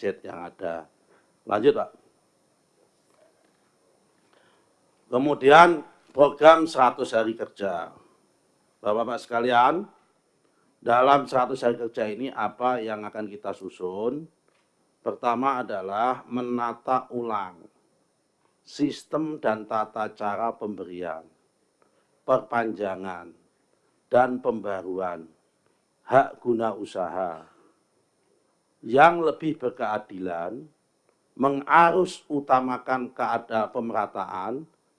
budget yang ada. Lanjut, Pak. Kemudian program 100 hari kerja. Bapak-Bapak sekalian, dalam 100 hari kerja ini apa yang akan kita susun? Pertama adalah menata ulang sistem dan tata cara pemberian, perpanjangan, dan pembaruan hak guna usaha yang lebih berkeadilan, mengarus utamakan keadaan pemerataan,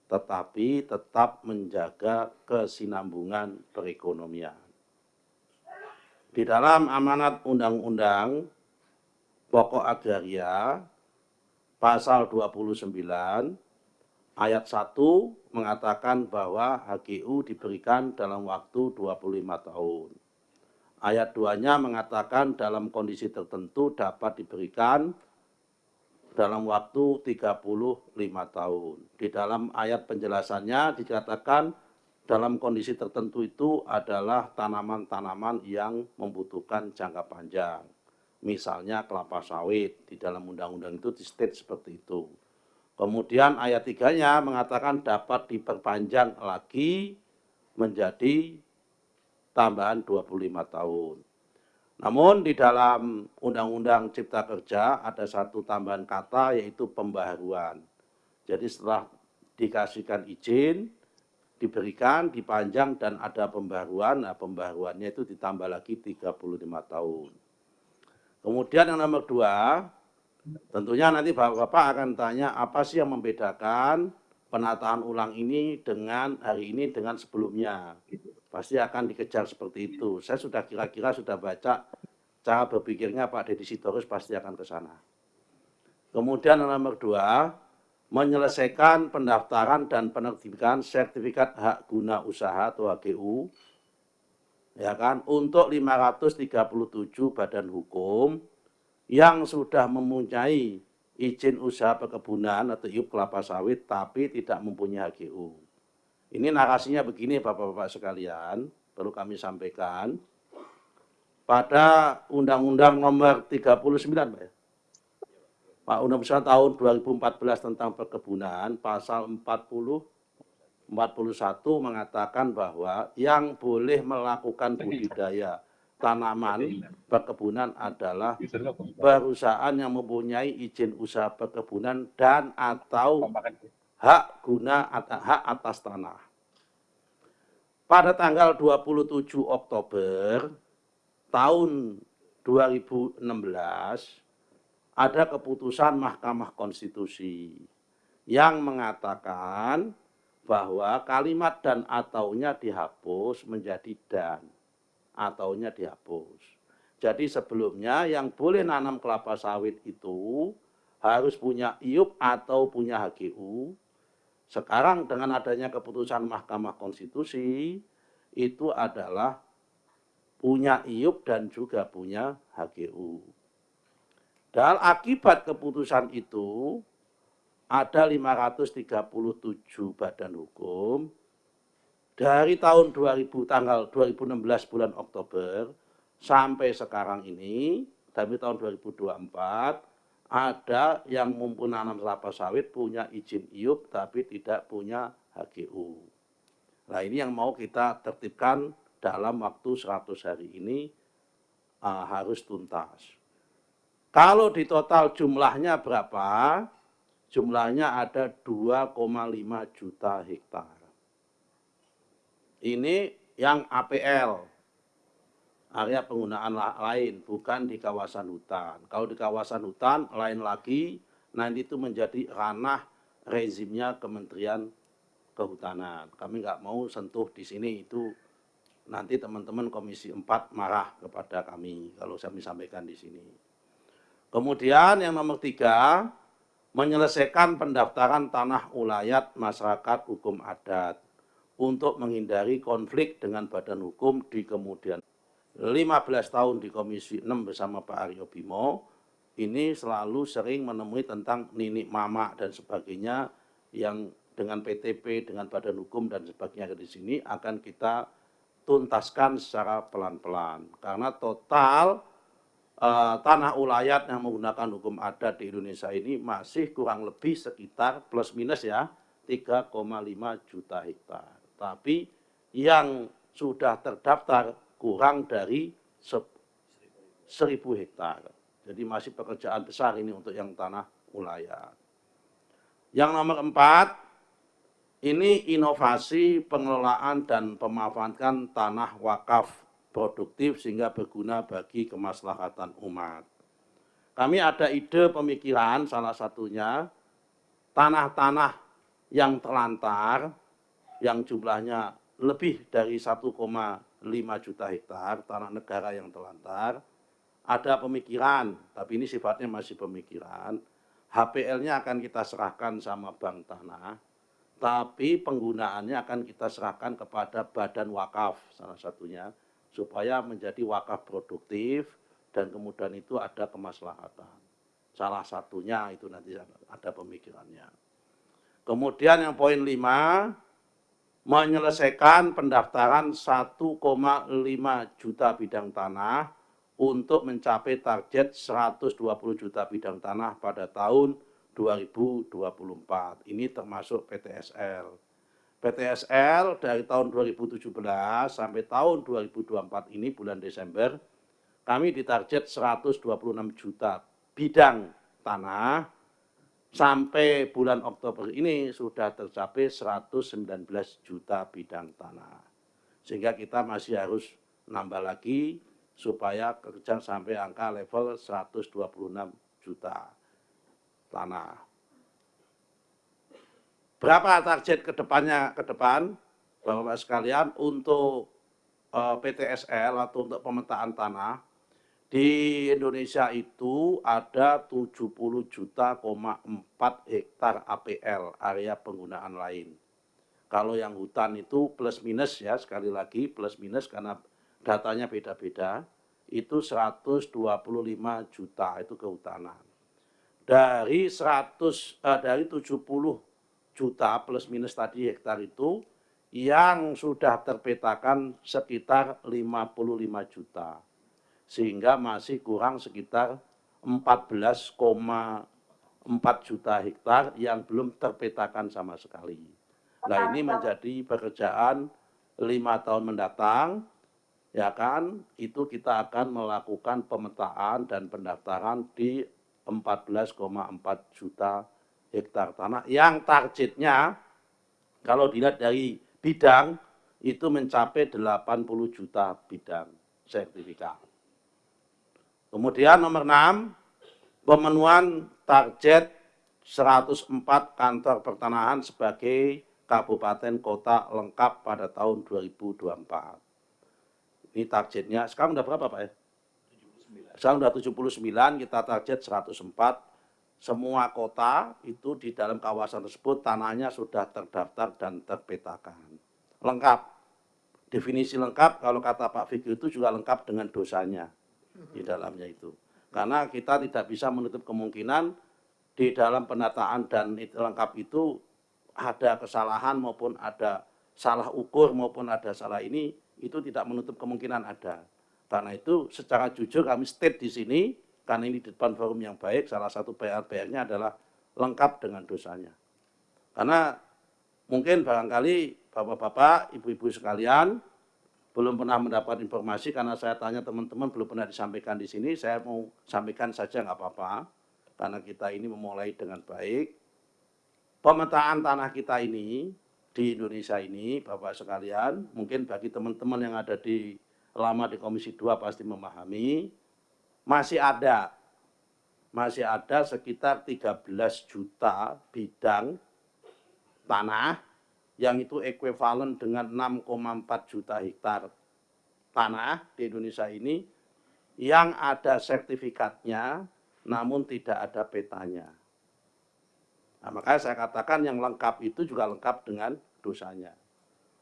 tetapi tetap menjaga kesinambungan perekonomian. Di dalam amanat Undang-Undang Pokok Agraria pasal 29 ayat 1 mengatakan bahwa HGU diberikan dalam waktu 25 tahun. Ayat 2-nya mengatakan dalam kondisi tertentu dapat diberikan dalam waktu 35 tahun. Di dalam ayat penjelasannya dikatakan dalam kondisi tertentu itu adalah tanaman-tanaman yang membutuhkan jangka panjang. Misalnya kelapa sawit, di dalam undang-undang itu di state seperti itu. Kemudian ayat 3-nya mengatakan dapat diperpanjang lagi menjadi tambahan 25 tahun. Namun di dalam Undang-Undang Cipta Kerja ada satu tambahan kata yaitu pembaharuan. Jadi setelah dikasihkan izin, diberikan, dipanjang dan ada pembaharuan, nah pembaharuannya itu ditambah lagi 35 tahun. Kemudian yang nomor 2, tentunya nanti Bapak-Bapak akan tanya apa sih yang membedakan penataan ulang ini dengan hari ini dengan sebelumnya. Pasti akan dikejar seperti itu. Saya sudah kira-kira sudah baca cara berpikirnya Pak Deddy Sitorus pasti akan ke sana. Kemudian yang nomor 2, menyelesaikan pendaftaran dan penerbitan sertifikat hak guna usaha atau HGU ya kan untuk 537 badan hukum yang sudah mempunyai izin usaha perkebunan atau IUP kelapa sawit tapi tidak mempunyai HGU. Ini narasinya begini Bapak-Bapak sekalian, perlu kami sampaikan. Pada Undang-Undang Nomor 39 Pak ya? Pak Undang-Undang tahun 2014 tentang perkebunan pasal 41 mengatakan bahwa yang boleh melakukan budidaya tanaman perkebunan adalah perusahaan yang mempunyai izin usaha perkebunan dan atau hak atas tanah. Pada tanggal 27 Oktober tahun 2016 ada keputusan Mahkamah Konstitusi yang mengatakan bahwa kalimat dan ataunya dihapus menjadi dan. Ataunya dihapus. Jadi sebelumnya yang boleh nanam kelapa sawit itu harus punya IUP atau punya HGU. Sekarang dengan adanya keputusan Mahkamah Konstitusi itu adalah punya IUP dan juga punya HGU. Dan akibat keputusan itu ada 537 badan hukum dari tahun 2000 tanggal 2016 bulan Oktober sampai sekarang ini dari tahun 2024 ada yang mempunyai nanam kelapa sawit punya izin IUP tapi tidak punya HGU. Nah ini yang mau kita tertibkan dalam waktu 100 hari ini harus tuntas. Kalau di total jumlahnya berapa? Jumlahnya ada 2,5 juta hektar. Ini yang APL, area penggunaan lain, bukan di kawasan hutan. Kalau di kawasan hutan lain lagi, nanti itu menjadi ranah rezimnya Kementerian Kehutanan. Kami nggak mau sentuh di sini, itu nanti teman-teman Komisi 4 marah kepada kami kalau saya sampaikan di sini. Kemudian yang nomor 3, menyelesaikan pendaftaran tanah ulayat masyarakat hukum adat untuk menghindari konflik dengan badan hukum di kemudian. 15 tahun di Komisi 6 bersama Pak Aryo Bimo, ini selalu sering menemui tentang ninik mama dan sebagainya yang dengan PTP, dengan badan hukum dan sebagainya di sini akan kita tuntaskan secara pelan-pelan. Karena total tanah ulayat yang menggunakan hukum adat di Indonesia ini masih kurang lebih sekitar plus minus ya 3,5 juta hektar. Tapi yang sudah terdaftar kurang dari 1.000 hektar. Jadi masih pekerjaan besar ini untuk yang tanah ulayat. Yang nomor 4, ini inovasi pengelolaan dan pemanfaatan tanah wakaf produktif sehingga berguna bagi kemaslahatan umat. Kami ada ide pemikiran, salah satunya tanah-tanah yang terlantar, yang jumlahnya lebih dari 1,5 juta hektar, tanah negara yang terlantar, ada pemikiran, tapi ini sifatnya masih pemikiran, HPL-nya akan kita serahkan sama bank tanah, tapi penggunaannya akan kita serahkan kepada badan wakaf salah satunya, supaya menjadi wakaf produktif dan kemudian itu ada kemaslahatan. Salah satunya itu nanti ada pemikirannya. Kemudian yang poin 5, menyelesaikan pendaftaran 1,5 juta bidang tanah untuk mencapai target 120 juta bidang tanah pada tahun 2024. Ini termasuk PTSL. PTSL dari tahun 2017 sampai tahun 2024 ini bulan Desember, kami ditarget 126 juta bidang tanah. Sampai bulan Oktober ini sudah tercapai 119 juta bidang tanah. Sehingga kita masih harus nambah lagi supaya kerja sampai angka level 126 juta tanah. Berapa target ke depan, Bapak-Bapak sekalian, untuk PTSL atau untuk pemetaan tanah? Di Indonesia itu ada 70 juta, 4 hektar APL, area penggunaan lain. Kalau yang hutan itu plus minus ya, sekali lagi plus minus karena datanya beda-beda, itu 125 juta itu kehutanan. Dari 70 juta plus minus tadi hektar itu, yang sudah terpetakan sekitar 55 juta. Sehingga masih kurang sekitar 14,4 juta hektar yang belum terpetakan sama sekali. Nah ini menjadi pekerjaan 5 tahun mendatang, ya kan, itu kita akan melakukan pemetaan dan pendaftaran di 14,4 juta hektar tanah yang targetnya kalau dilihat dari bidang itu mencapai 80 juta bidang sertifikat. Kemudian nomor 6, pemenuhan target 104 kantor pertanahan sebagai kabupaten kota lengkap pada tahun 2024. Ini targetnya, sekarang udah berapa Pak ya? 79. Sekarang udah 79, kita target 104. Semua kota itu di dalam kawasan tersebut tanahnya sudah terdaftar dan terpetakan. Lengkap. Definisi lengkap kalau kata Pak Fikri itu juga lengkap dengan dosanya di dalamnya itu. Karena kita tidak bisa menutup kemungkinan di dalam penataan dan lengkap itu ada kesalahan maupun ada salah ukur maupun ada salah ini, itu tidak menutup kemungkinan ada. Karena itu secara jujur kami state di sini, karena ini di depan forum yang baik, salah satu PR-nya adalah lengkap dengan dosanya. Karena mungkin barangkali bapak-bapak, ibu-ibu sekalian, belum pernah mendapat informasi karena saya tanya teman-teman belum pernah disampaikan di sini, saya mau sampaikan saja nggak apa-apa, karena kita ini memulai dengan baik. Pemetaan tanah kita ini di Indonesia ini, Bapak sekalian, mungkin bagi teman-teman yang ada di lama di Komisi 2 pasti memahami, masih ada sekitar 13 juta bidang tanah yang itu ekuivalen dengan 6,4 juta hektar tanah di Indonesia ini yang ada sertifikatnya namun tidak ada petanya. Nah, makanya saya katakan yang lengkap itu juga lengkap dengan dosanya.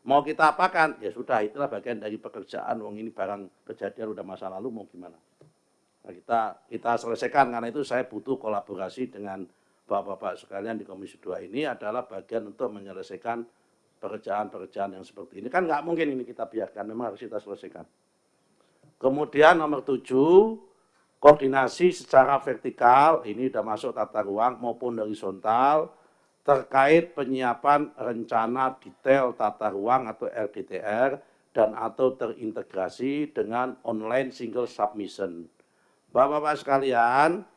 Mau kita apakan? Ya sudah, itulah bagian dari pekerjaan. Wong ini barang kejadian udah masa lalu, mau gimana? Nah, kita selesaikan, karena itu saya butuh kolaborasi dengan Bapak-Bapak sekalian di Komisi 2 ini adalah bagian untuk menyelesaikan pekerjaan-pekerjaan yang seperti ini. Kan nggak mungkin ini kita biarkan, memang harus kita selesaikan. Kemudian nomor 7, koordinasi secara vertikal, ini sudah masuk tata ruang maupun horizontal, terkait penyiapan rencana detail tata ruang atau RDTR dan atau terintegrasi dengan online single submission. Bapak-bapak sekalian,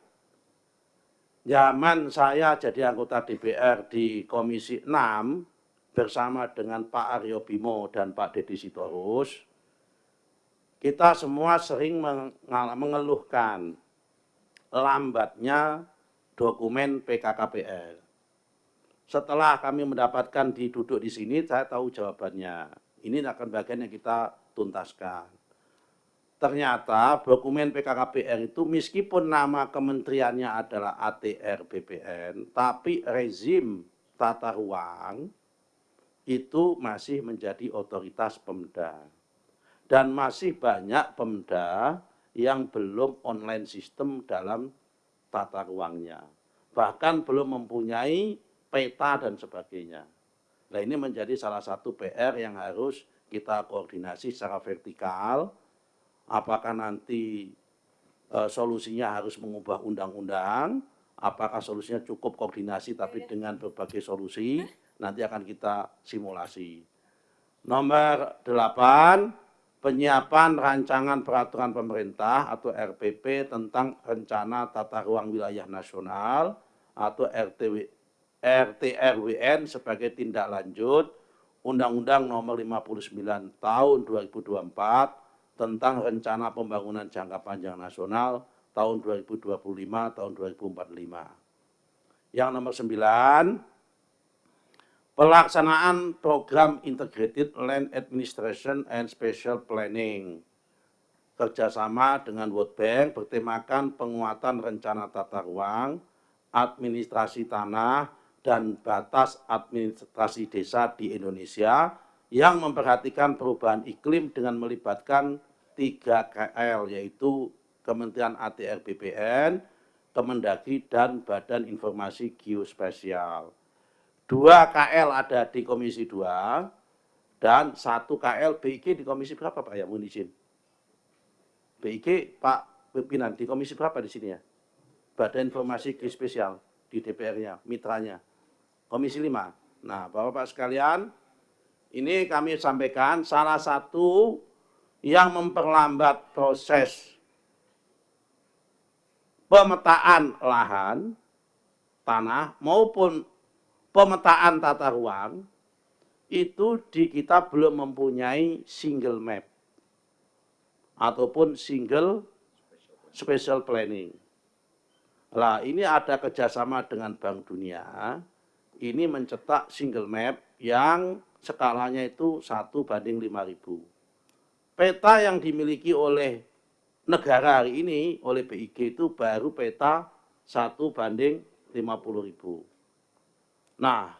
zaman saya jadi anggota DPR di Komisi 6 bersama dengan Pak Aryo Bimo dan Pak Deddy Sitorus, kita semua sering mengeluhkan lambatnya dokumen PKKPR. Setelah kami mendapatkan duduk di sini, saya tahu jawabannya. Ini akan bagian yang kita tuntaskan. Ternyata dokumen PKKPR itu meskipun nama kementeriannya adalah ATR BPN, tapi rezim tata ruang itu masih menjadi otoritas Pemda. Dan masih banyak Pemda yang belum online sistem dalam tata ruangnya. Bahkan belum mempunyai peta dan sebagainya. Nah, ini menjadi salah satu PR yang harus kita koordinasi secara vertikal. Apakah nanti solusinya harus mengubah undang-undang, apakah solusinya cukup koordinasi tapi dengan berbagai solusi, nanti akan kita simulasi. Nomor 8, penyiapan rancangan peraturan pemerintah atau RPP tentang rencana tata ruang wilayah nasional atau RTRWN sebagai tindak lanjut Undang-Undang Nomor 59 Tahun 2024 tentang rencana pembangunan jangka panjang nasional tahun 2025 tahun 2045. Yang nomor 9, pelaksanaan program Integrated Land Administration and Spatial Planning kerjasama dengan World Bank bertemakan penguatan rencana tata ruang, administrasi tanah, dan batas administrasi desa di Indonesia yang memperhatikan perubahan iklim dengan melibatkan 3 KL, yaitu Kementerian ATR BPN, Kemendagri, dan Badan Informasi Geospasial. 2 KL ada di Komisi 2 dan 1 KL BIG di Komisi berapa Pak ya, mohon izin? BIG Pak pimpinan di Komisi berapa di sini ya? Badan Informasi Geospasial di DPR-nya, mitranya. Komisi 5. Nah, Bapak-Bapak sekalian, ini kami sampaikan salah satu yang memperlambat proses pemetaan lahan, tanah maupun pemetaan tata ruang itu di kita belum mempunyai single map ataupun single spatial planning. Nah, ini ada kerjasama dengan Bank Dunia, ini mencetak single map yang skalanya itu 1:5.000. Peta yang dimiliki oleh negara hari ini, oleh BIG itu baru peta 1:50.000. Nah,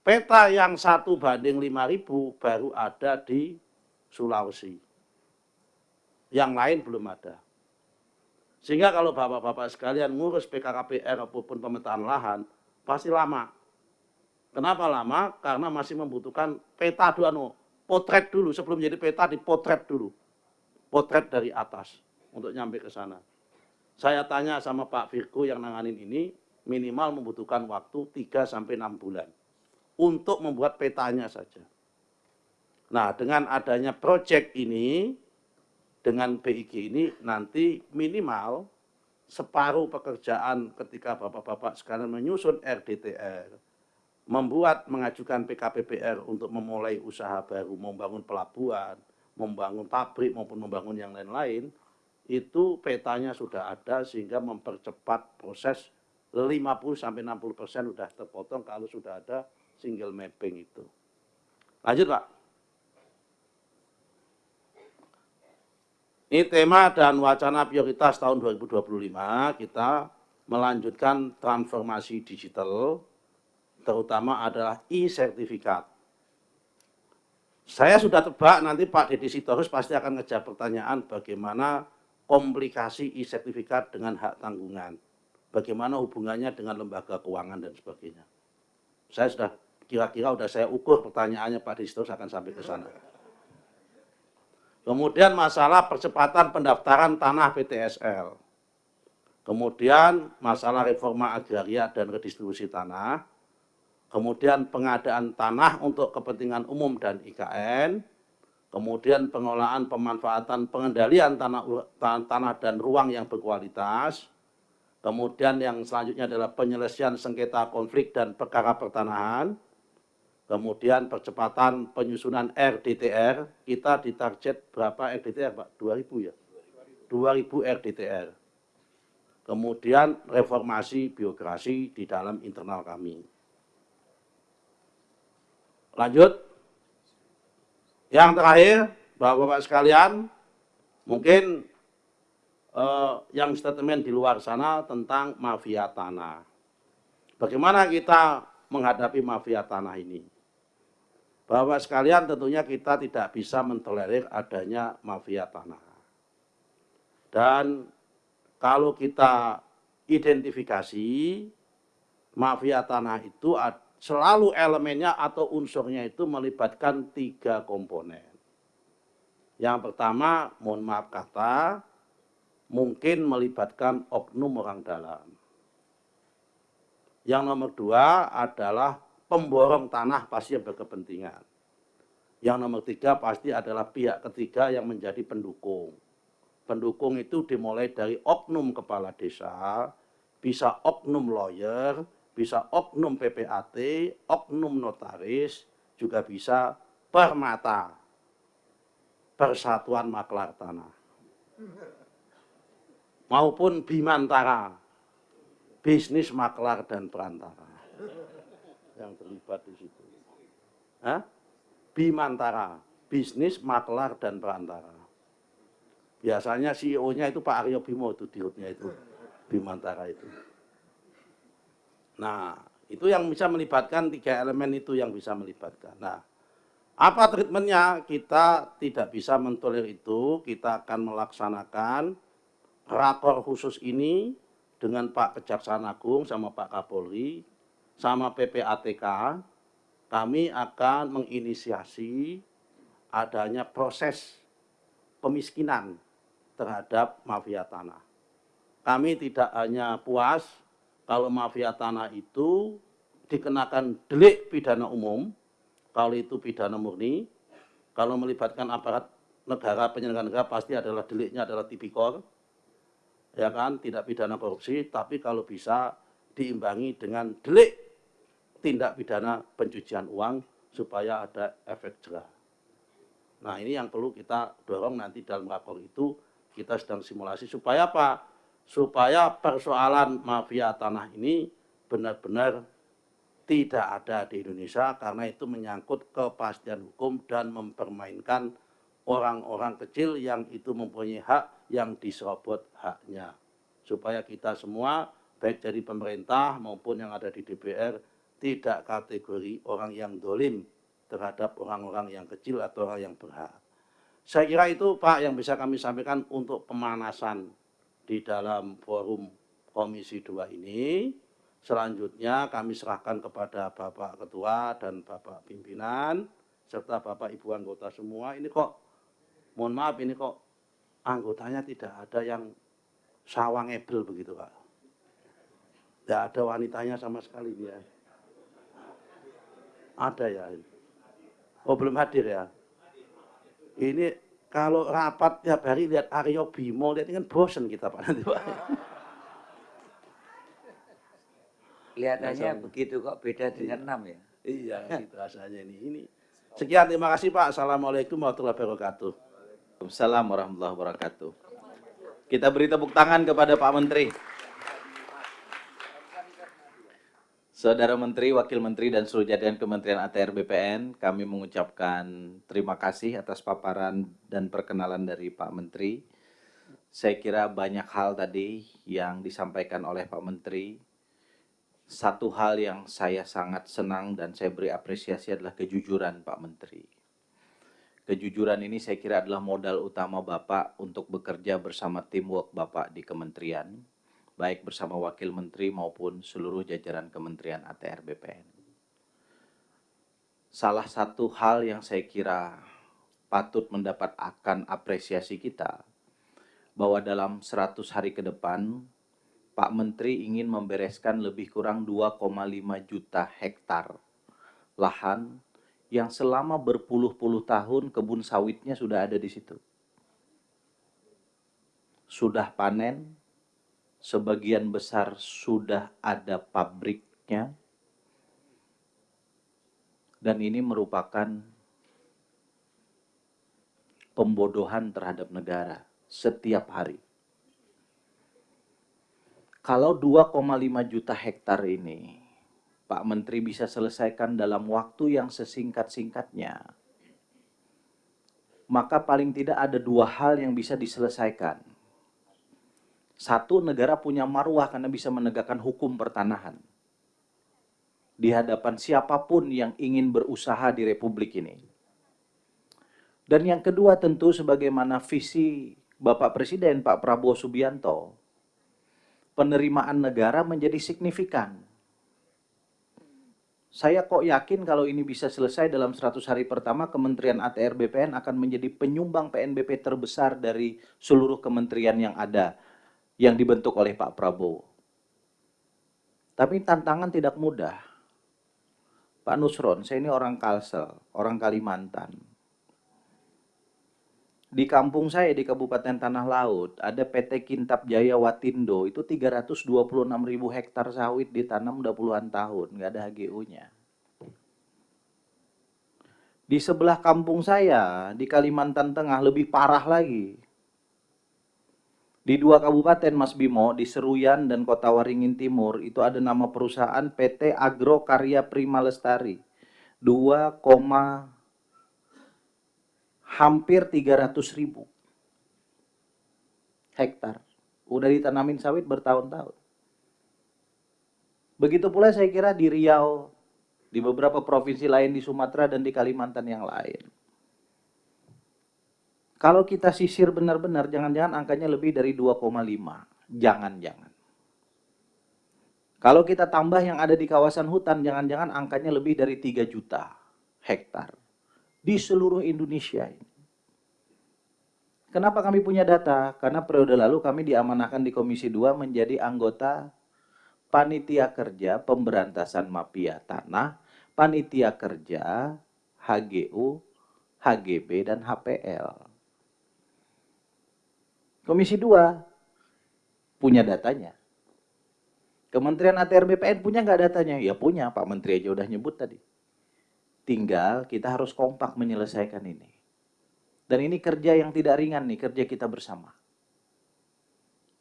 peta yang 1:5.000 baru ada di Sulawesi. Yang lain belum ada. Sehingga kalau Bapak-Bapak sekalian ngurus PKKPR maupun pemetaan lahan, pasti lama. Kenapa lama? Karena masih membutuhkan peta dulu, potret dulu, sebelum jadi peta dipotret dulu. Potret dari atas untuk nyampe ke sana. Saya tanya sama Pak Virgo yang nanganin ini, minimal membutuhkan waktu 3-6 bulan untuk membuat petanya saja. Nah, dengan adanya proyek ini, dengan BIG ini, nanti minimal separuh pekerjaan ketika Bapak-Bapak sekalian menyusun RDTR, mengajukan PKPPR untuk memulai usaha baru, membangun pelabuhan, membangun pabrik maupun membangun yang lain-lain, itu petanya sudah ada sehingga mempercepat proses 50-60% sudah terpotong kalau sudah ada single mapping itu. Lanjut Pak. Ini tema dan wacana prioritas tahun 2025, kita melanjutkan transformasi digital, terutama adalah e-sertifikat. Saya sudah tebak nanti Pak Deddy Sitorus pasti akan ngejar pertanyaan bagaimana komplikasi e-sertifikat dengan hak tanggungan. Bagaimana hubungannya dengan lembaga keuangan dan sebagainya. Saya sudah kira-kira sudah saya ukur pertanyaannya Pak Deddy Sitorus akan sampai ke sana. Kemudian masalah percepatan pendaftaran tanah PTSL. Kemudian masalah reforma agraria dan redistribusi tanah. Kemudian pengadaan tanah untuk kepentingan umum dan IKN. Kemudian pengelolaan pemanfaatan pengendalian tanah dan ruang yang berkualitas. Kemudian yang selanjutnya adalah penyelesaian sengketa konflik dan perkara pertanahan. Kemudian percepatan penyusunan RDTR, kita ditarget berapa RDTR Pak? 2000 ya? 2000 RDTR. Kemudian reformasi birokrasi di dalam internal kami. Lanjut. Yang terakhir, Bapak-Bapak sekalian, mungkin yang statement di luar sana tentang mafia tanah. Bagaimana kita menghadapi mafia tanah ini? Bapak sekalian, tentunya kita tidak bisa mentolerir adanya mafia tanah. Dan kalau kita identifikasi, mafia tanah itu selalu elemennya atau unsurnya itu melibatkan 3 komponen. Yang pertama, mohon maaf kata, mungkin melibatkan oknum orang dalam. Yang nomor 2 adalah pemborong tanah pasti yang berkepentingan. Yang nomor 3 pasti adalah pihak ketiga yang menjadi pendukung. Pendukung itu dimulai dari oknum kepala desa, bisa oknum lawyer, bisa oknum PPAT, oknum notaris, juga bisa permata, Persatuan Maklar Tanah. Maupun Bimantara, bisnis maklar dan perantara yang terlibat di situ. Bimantara, bisnis maklar dan perantara. Biasanya CEO-nya itu Pak Aryo Bimo itu dirutnya itu, Bimantara itu. Nah, itu yang bisa melibatkan 3 elemen itu yang bisa melibatkan. Nah, apa treatmentnya? Kita tidak bisa mentolerir itu, kita akan melaksanakan rakor khusus ini dengan Pak Kejaksaan Agung sama Pak Kapolri sama PPATK. Kami akan menginisiasi adanya proses pemiskinan terhadap mafia tanah. Kami tidak hanya puas kalau mafia tanah itu dikenakan delik pidana umum, kalau itu pidana murni, kalau melibatkan aparat negara, penyelenggara negara pasti adalah deliknya adalah tipikor, ya kan, tidak pidana korupsi, tapi kalau bisa diimbangi dengan delik tindak pidana pencucian uang supaya ada efek jerah. Nah, ini yang perlu kita dorong nanti dalam rakor itu, kita sedang simulasi supaya apa? Supaya persoalan mafia tanah ini benar-benar tidak ada di Indonesia, karena itu menyangkut kepastian hukum dan mempermainkan orang-orang kecil yang itu mempunyai hak yang diserobot haknya. Supaya kita semua, baik dari pemerintah maupun yang ada di DPR, tidak kategori orang yang dolim terhadap orang-orang yang kecil atau orang yang berhak. Saya kira itu Pak yang bisa kami sampaikan untuk pemanasan di dalam forum Komisi 2 ini. Selanjutnya kami serahkan kepada Bapak Ketua dan Bapak Pimpinan, serta Bapak Ibu anggota semua. Ini kok, mohon maaf, ini kok anggotanya tidak ada yang sawangebel begitu Pak. Tidak ada wanitanya sama sekali dia. Ada ya? Oh, belum hadir ya? Ini kalau rapat tiap hari lihat Aryo Bimo, lihat ini kan bosen kita Pak nanti Pak. Kelihatannya begitu kok, beda dengan 6 ya? Iya, gitu rasanya ini. Sekian, terima kasih Pak. Assalamualaikum warahmatullahi wabarakatuh. Assalamualaikum warahmatullahi wabarakatuh. Kita beri tepuk tangan kepada Pak Menteri. Saudara Menteri, Wakil Menteri, dan seluruh jajaran Kementerian ATR BPN, kami mengucapkan terima kasih atas paparan dan perkenalan dari Pak Menteri. Saya kira banyak hal tadi yang disampaikan oleh Pak Menteri. Satu hal yang saya sangat senang dan saya beri apresiasi adalah kejujuran Pak Menteri. Kejujuran ini saya kira adalah modal utama Bapak untuk bekerja bersama teamwork Bapak di kementerian, baik bersama Wakil Menteri maupun seluruh jajaran Kementerian ATR BPN. Salah satu hal yang saya kira patut mendapat akan apresiasi kita, bahwa dalam 100 hari ke depan, Pak Menteri ingin membereskan lebih kurang 2,5 juta hektar lahan yang selama berpuluh-puluh tahun kebun sawitnya sudah ada di situ. Sudah panen, sebagian besar sudah ada pabriknya, dan ini merupakan pembodohan terhadap negara setiap hari. Kalau 2,5 juta hektar ini Pak Menteri bisa selesaikan dalam waktu yang sesingkat-singkatnya, maka paling tidak ada dua hal yang bisa diselesaikan. Satu, negara punya marwah karena bisa menegakkan hukum pertanahan di hadapan siapapun yang ingin berusaha di Republik ini. Dan yang kedua tentu sebagaimana visi Bapak Presiden Pak Prabowo Subianto, penerimaan negara menjadi signifikan. Saya kok yakin kalau ini bisa selesai dalam 100 hari pertama, Kementerian ATR BPN akan menjadi penyumbang PNBP terbesar dari seluruh kementerian yang ada, yang dibentuk oleh Pak Prabowo. Tapi tantangan tidak mudah. Pak Nusron, saya ini orang Kalsel, orang Kalimantan. Di kampung saya di Kabupaten Tanah Laut ada PT Kintab Jaya Watindo, itu 326.000 hektar sawit ditanam udah puluhan tahun, nggak ada HGU-nya. Di sebelah kampung saya di Kalimantan Tengah lebih parah lagi. Di dua kabupaten Mas Bimo, di Seruyan dan Kota Waringin Timur, itu ada nama perusahaan PT Agro Karya Prima Lestari. Hampir 300.000 hektar. Udah ditanamin sawit bertahun-tahun. Begitu pula saya kira di Riau, di beberapa provinsi lain di Sumatera dan di Kalimantan yang lain. Kalau kita sisir benar-benar, jangan-jangan angkanya lebih dari 2,5. Jangan-jangan. Kalau kita tambah yang ada di kawasan hutan, jangan-jangan angkanya lebih dari 3 juta hektar. Di seluruh Indonesia ini. Kenapa kami punya data? Karena periode lalu kami diamanahkan di Komisi 2 menjadi anggota Panitia Kerja Pemberantasan Mafia Tanah, Panitia Kerja HGU, HGB, dan HPL. Komisi 2 punya datanya. Kementerian ATR BPN punya nggak datanya? Ya punya, Pak Menteri aja udah nyebut tadi. Tinggal kita harus kompak menyelesaikan ini. Dan ini kerja yang tidak ringan nih, kerja kita bersama.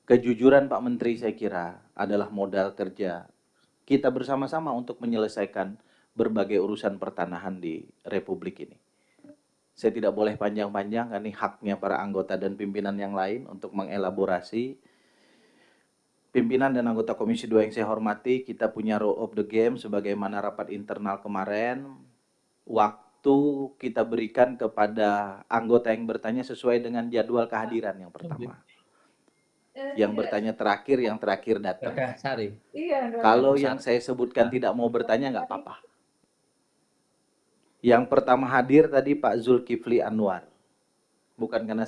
Kejujuran Pak Menteri saya kira adalah modal kerja kita bersama-sama untuk menyelesaikan berbagai urusan pertanahan di Republik ini. Saya tidak boleh panjang-panjang, ini haknya para anggota dan pimpinan yang lain untuk mengelaborasi. Pimpinan dan anggota Komisi 2 yang saya hormati, kita punya rule of the game sebagaimana rapat internal kemarin. Waktu kita berikan kepada anggota yang bertanya sesuai dengan jadwal kehadiran yang pertama. Yang bertanya terakhir, yang terakhir datang. Kalau yang saya sebutkan tidak mau bertanya, nggak apa-apa. Yang pertama hadir tadi Pak Zulkifli Anwar. Bukan karena saya